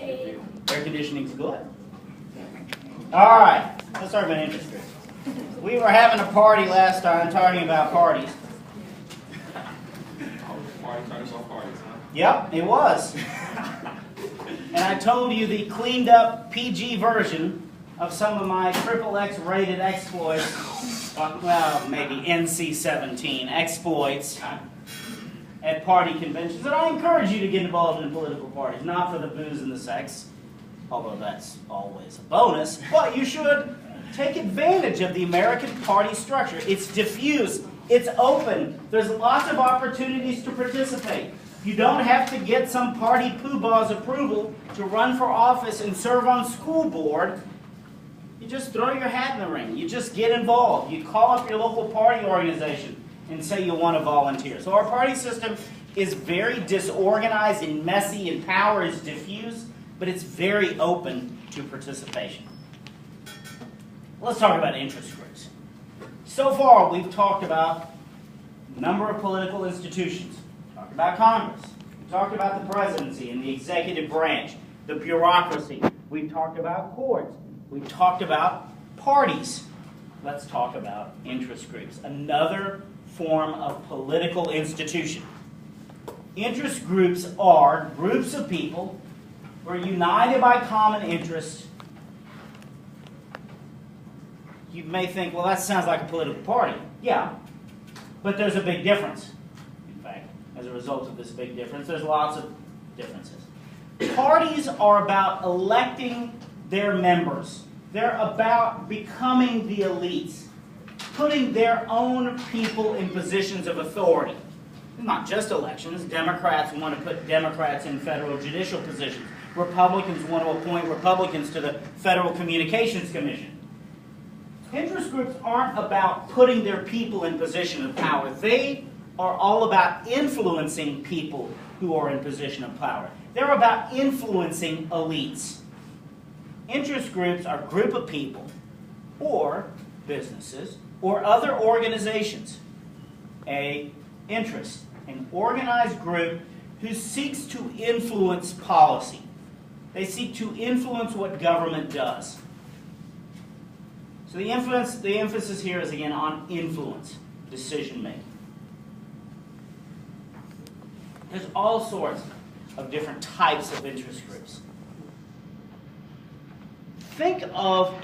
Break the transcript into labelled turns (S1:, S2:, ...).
S1: Air conditioning's good. All right, let's talk about interest rates. We were having a party last time talking about parties. Yep, it was. And I told you the cleaned up PG version of some of my XXX rated exploits, well, maybe NC-17 exploits at party conventions. And I encourage you to get involved in political parties, not for the booze and the sex, although that's always a bonus, but you should take advantage of the American party structure. It's diffuse, it's open, there's lots of opportunities to participate. You don't have to get some party poobah's approval to run for office and serve on school board. You just throw your hat in the ring. You just get involved. You call up your local party organization and say you want to volunteer. So our party system is very disorganized and messy, and power is diffuse, but it's very open to participation. Let's talk about interest groups. So far, we've talked about a number of political institutions. We talked about Congress. We talked about the presidency and the executive branch, the bureaucracy. We've talked about courts. We've talked about parties. Let's talk about interest groups, another form of political institution. Interest groups are groups of people who are united by common interests. You may think, well, that sounds like a political party. Yeah, but there's a big difference. In fact, as a result of this big difference, there's lots of differences. Parties are about electing their members. They're about becoming the elites, putting their own people in positions of authority. Not just elections. Democrats want to put Democrats in federal judicial positions. Republicans want to appoint Republicans to the Federal Communications Commission. Interest groups aren't about putting their people in position of power. They are all about influencing people who are in position of power. They're about influencing elites. Interest groups are a group of people, or businesses, or other organizations. An interest, an organized group who seeks to influence policy. They seek to influence what government does. So the emphasis here is again on influence, decision making. There's all sorts of different types of interest groups. Think of